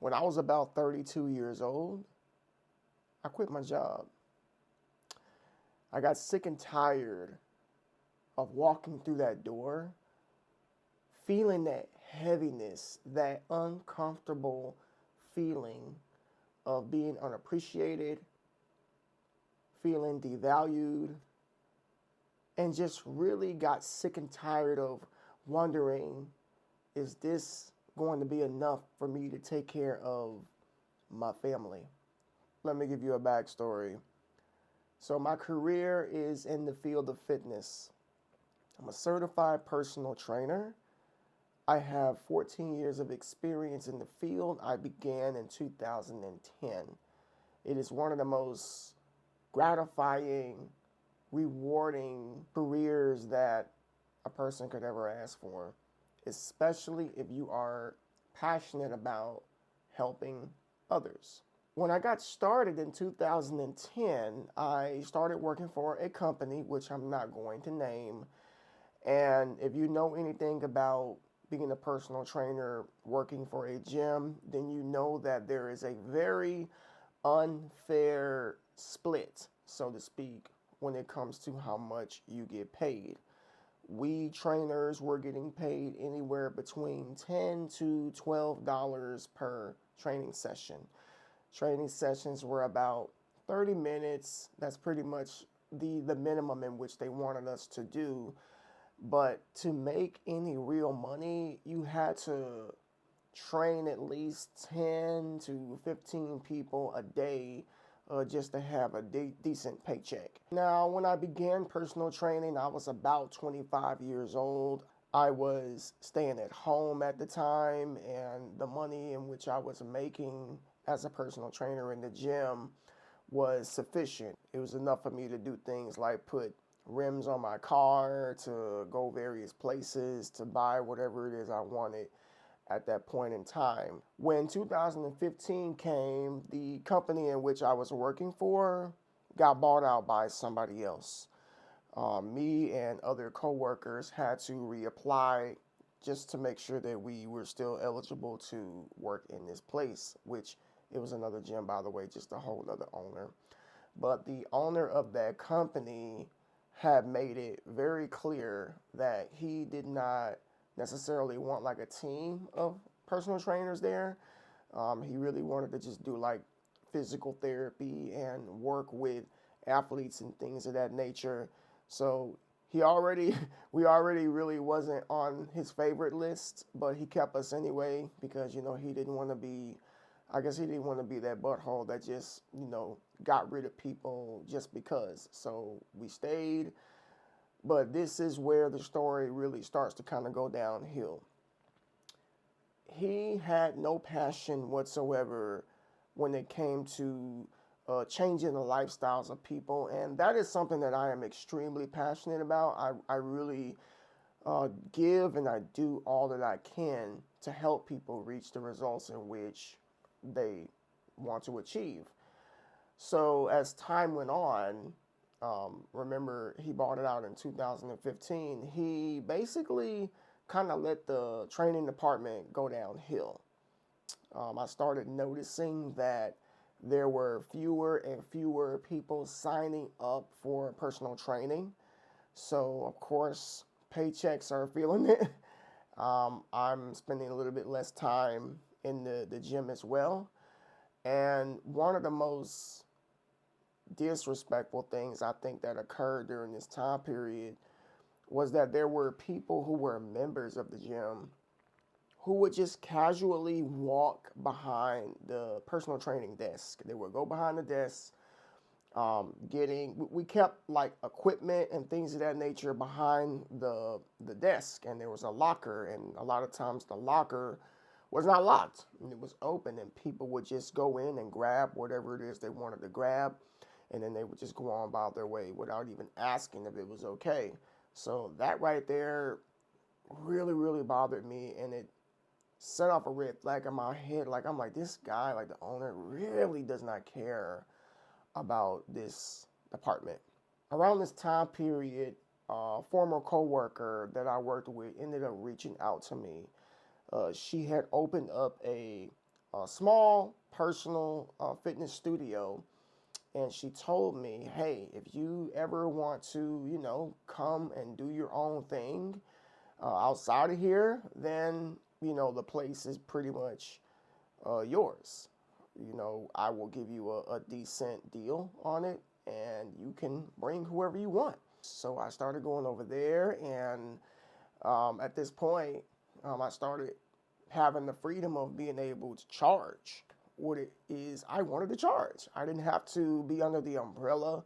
When I was about 32 years old, I quit my job. I got sick and tired of walking through that door, feeling that heaviness, that uncomfortable feeling of being unappreciated, feeling devalued, and just really got sick and tired of wondering, is this going to be enough for me to take care of my family? Let me give you a backstory. So, my career is in the field of fitness. I'm a certified personal trainer. I have 14 years of experience in the field. I began in 2010. It is one of the most gratifying, rewarding careers that a person could ever ask for, especially if you are passionate about helping others. When I got started in 2010, I started working for a company, which I'm not going to name. And if you know anything about being a personal trainer working for a gym, then you know that there is a very unfair split, so to speak, when it comes to how much you get paid. We trainers were getting paid anywhere between $10 to $12 per training session. Training sessions were about 30 minutes. That's pretty much the minimum in which they wanted us to do. But to make any real money, you had to train at least 10 to 15 people a day just to have a decent paycheck. Now, when I began personal training, I was about 25 years old. I was staying at home at the time, and the money in which I was making as a personal trainer in the gym was sufficient. It was enough for me to do things like put rims on my car, to go various places, to buy whatever it is I wanted at that point in time. When 2015 came, the company in which I was working for got bought out by somebody else. Me and other coworkers had to reapply just to make sure that we were still eligible to work in this place, which it was another gym, by the way, just a whole other owner. But the owner of that company had made it very clear that he did not necessarily want like a team of personal trainers there. He really wanted to just do like physical therapy and work with athletes and things of that nature. So he already, we already really wasn't on his favorite list, but he kept us anyway because, he didn't want to be, I guess he didn't want to be that butthole that just, got rid of people just because. So we stayed. But this is where the story really starts to kind of go downhill. He had no passion whatsoever when it came to changing the lifestyles of people. And that is something that I am extremely passionate about. I really give and I do all that I can to help people reach the results in which they want to achieve. So as time went on, remember he bought it out in 2015. He basically kind of let the training department go downhill. I started noticing that there were fewer and fewer people signing up for personal training. So, of course, paychecks are feeling it. I'm spending a little bit less time in the gym as well. And one of the most disrespectful things I think that occurred during this time period was that there were people who were members of the gym who would just casually walk behind the personal training desk. They would go behind the desk, we kept like equipment and things of that nature behind the desk, and there was a locker, and a lot of times the locker was not locked and it was open, and people would just go in and grab whatever it is they wanted to grab, and then they would just go on about their way without even asking if it was okay. So that right there really, really bothered me, and it set off a red flag in my head. Like, I'm like, this guy, like the owner, really does not care about this department. Around this time period, a former coworker that I worked with ended up reaching out to me. She had opened up a a small personal fitness studio, and she told me, hey, if you ever want to, come and do your own thing outside of here, then, the place is pretty much yours. I will give you a decent deal on it, and you can bring whoever you want. So I started going over there, and at this point, I started having the freedom of being able to charge what it is I wanted to charge. I didn't have to be under the umbrella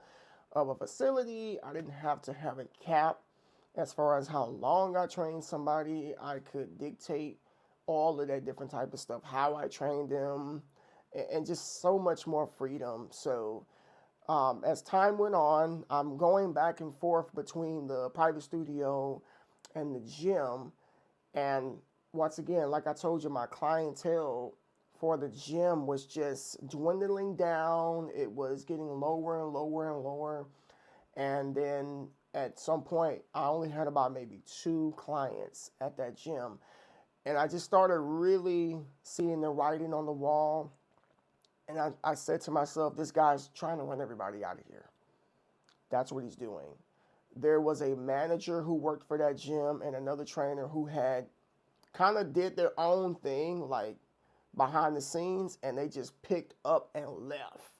of a facility. I didn't have to have a cap as far as how long I trained somebody. I could dictate all of that different type of stuff, how I trained them, and just so much more freedom. So as time went on, I'm going back and forth between the private studio and the gym. And once again, like I told you, my clientele for the gym was just dwindling down. It was getting lower and lower and lower. And then at some point, I only had about maybe 2 clients at that gym. And I just started really seeing the writing on the wall. And I said to myself, this guy's trying to run everybody out of here. That's what he's doing. There was a manager who worked for that gym and another trainer who had kind of did their own thing, like behind the scenes, and they just picked up and left.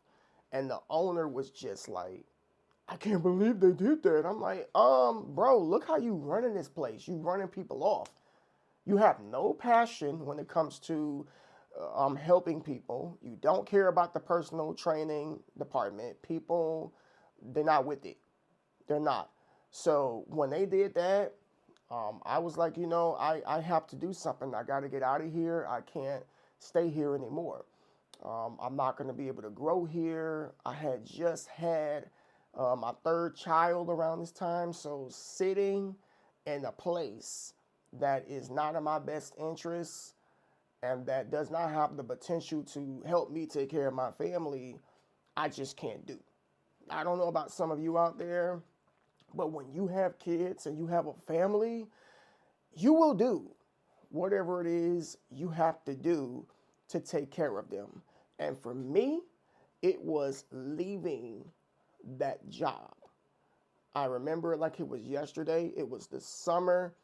And the owner was just like, I can't believe they did that. I'm like, bro, look how you running this place. You running people off. You have no passion when it comes to helping people. You don't care about the personal training department. People, they're not with it. They're not. So when they did that, I was like, I have to do something. I got to get out of here. I can't stay here anymore. I'm not going to be able to grow here. I had just had my 3rd child around this time. So sitting in a place that is not in my best interest and that does not have the potential to help me take care of my family, I just can't do. I don't know about some of you out there, but when you have kids and you have a family, you will do whatever it is you have to do to take care of them. And for me, it was leaving that job. I remember it like it was yesterday. It was the summer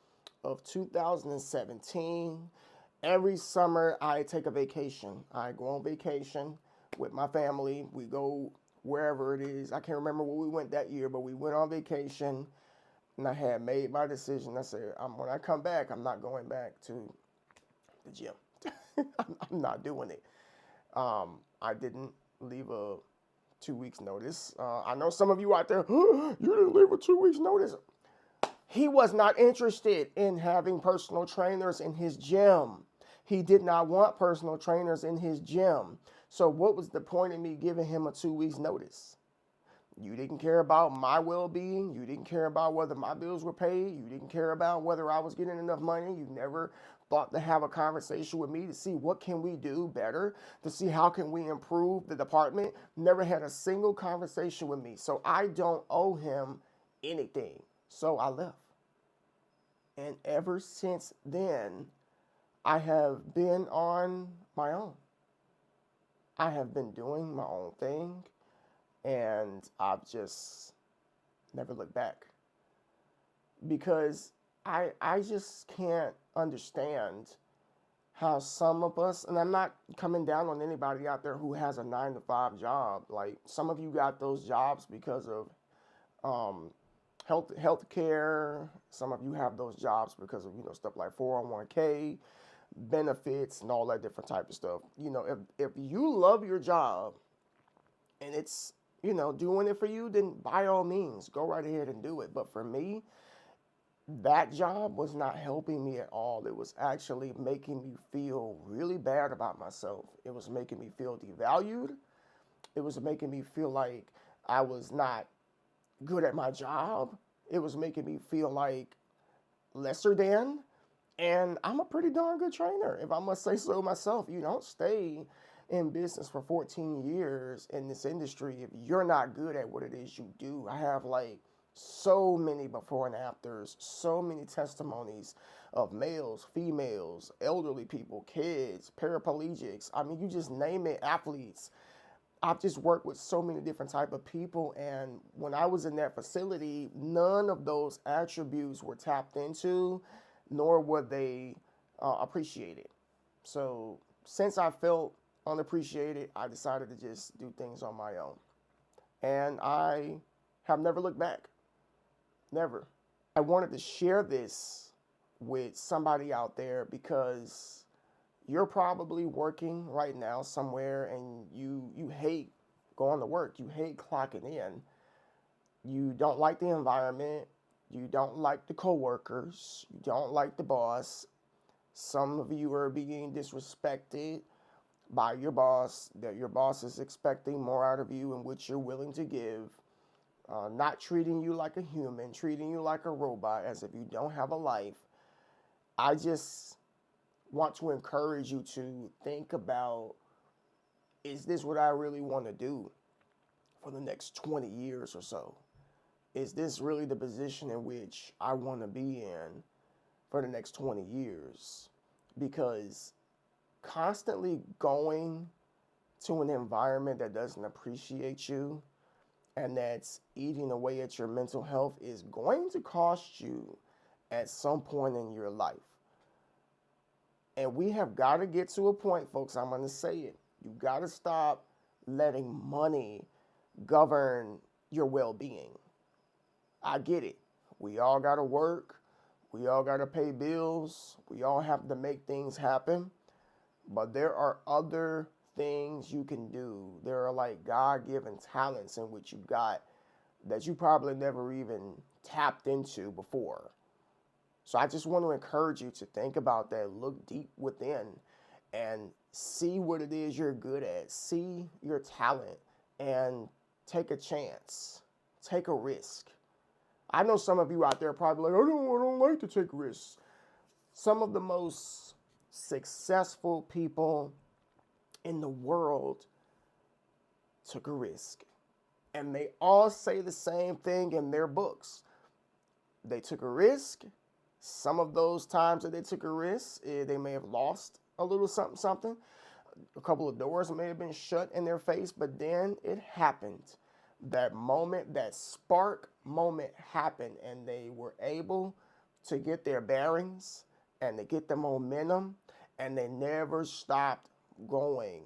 of 2017. Every summer I take a vacation. I go on vacation with my family. We go wherever it is. I can't remember where we went that year, but we went on vacation, and I had made my decision. I said, when I come back, I'm not going back to the gym. I'm not doing it. I didn't leave a 2 weeks notice. I know some of you out there, you didn't leave a 2 weeks notice. He was not interested in having personal trainers in his gym. He did not want personal trainers in his gym. So what was the point of me giving him a 2 weeks notice? You didn't care about my well-being. You didn't care about whether my bills were paid. You didn't care about whether I was getting enough money. You never thought to have a conversation with me to see what can we do better, to see how can we improve the department. Never had a single conversation with me. So I don't owe him anything. So I left. And ever since then, I have been on my own. I have been doing my own thing, and I've just never looked back. Because I just can't understand how some of us, and I'm not coming down on anybody out there who has a 9-to-5 job. Like, some of you got those jobs because of health care. Some of you have those jobs because of stuff like 401k, benefits, and all that different type of stuff. If you love your job and it's doing it for you, then by all means go right ahead and do it. But for me, that job was not helping me at all. It was actually making me feel really bad about myself. It was making me feel devalued. It was making me feel like I was not good at my job. It was making me feel like lesser than. And I'm a pretty darn good trainer, if I must say so myself. You don't stay in business for 14 years in this industry if you're not good at what it is you do. I have like So many before and afters, so many testimonies of males, females, elderly people, kids, paraplegics. I mean, you just name it, athletes. I've just worked with so many different type of people, and when I was in that facility, none of those attributes were tapped into, nor were they appreciated. So since I felt unappreciated, I decided to just do things on my own, and I have never looked back. Never. I wanted to share this with somebody out there because you're probably working right now somewhere and you hate going to work. You hate clocking in. You don't like the environment. You don't like the coworkers. You don't like the boss. Some of you are being disrespected by your boss, that your boss is expecting more out of you and which you're willing to give. Not treating you like a human, treating you like a robot as if you don't have a life. I just want to encourage you to think about, is this what I really want to do for the next 20 years or so? Is this really the position in which I want to be in for the next 20 years? Because constantly going to an environment that doesn't appreciate you and that's eating away at your mental health is going to cost you at some point in your life. And we have got to get to a point, folks, I'm going to say it. You got to stop letting money govern your well-being. I get it. We all got to work. We all got to pay bills. We all have to make things happen. But there are other things you can do. There are like God-given talents in which you got that you probably never even tapped into before. So I just want to encourage you to think about that, look deep within and see what it is you're good at, see your talent and take a chance, take a risk. I know some of you out there are probably like, I don't like to take risks. Some of the most successful people in the world took a risk. And they all say the same thing in their books. They took a risk. Some of those times that they took a risk, they may have lost a little something. A couple of doors may have been shut in their face, but then it happened. That moment, that spark moment happened, and they were able to get their bearings and to get the momentum, and they never stopped going.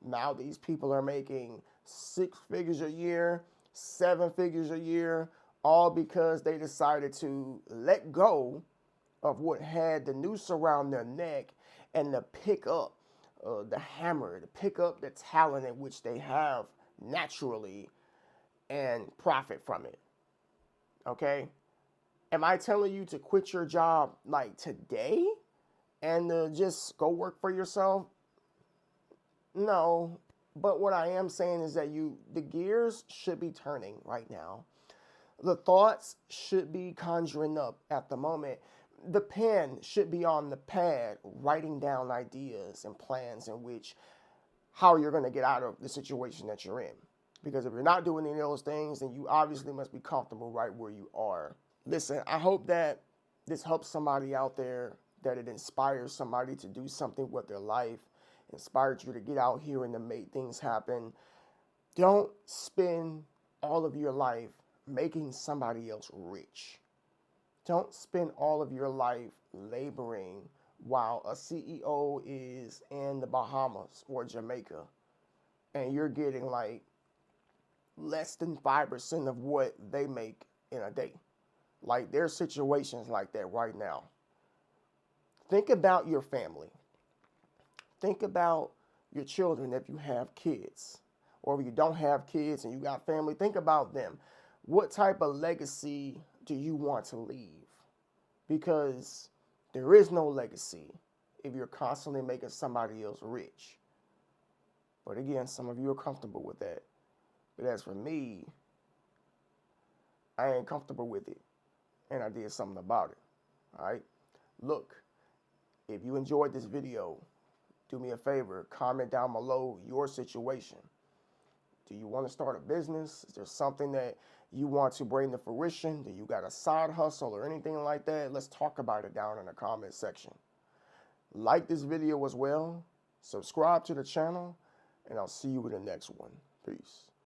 Now these people are making 6 figures a year, 7 figures a year, all because they decided to let go of what had the noose around their neck and to pick up the hammer, to pick up the talent in which they have naturally and profit from it. Okay? Am I telling you to quit your job like today and just go work for yourself? No. But what I am saying is that the gears should be turning right now. The thoughts should be conjuring up at the moment. The pen should be on the pad, writing down ideas and plans in which how you're going to get out of the situation that you're in. Because if you're not doing any of those things, then you obviously must be comfortable right where you are. Listen, I hope that this helps somebody out there, that it inspires somebody to do something with their life, inspired you to get out here and to make things happen. Don't spend all of your life making somebody else rich. Don't spend all of your life laboring while a CEO is in the Bahamas or Jamaica and you're getting like less than 5% of what they make in a day. Like there's situations like that right now. Think about your family. Think about your children if you have kids. Or if you don't have kids and you got family, think about them. What type of legacy do you want to leave? Because there is no legacy if you're constantly making somebody else rich. But again, some of you are comfortable with that. But as for me, I ain't comfortable with it. And I did something about it. All right? Look, if you enjoyed this video, do me a favor, comment down below your situation. Do you want to start a business? Is there something that you want to bring to fruition? Do you got a side hustle or anything like that? Let's talk about it down in the comment section. Like this video as well, subscribe to the channel, and I'll see you in the next one. Peace.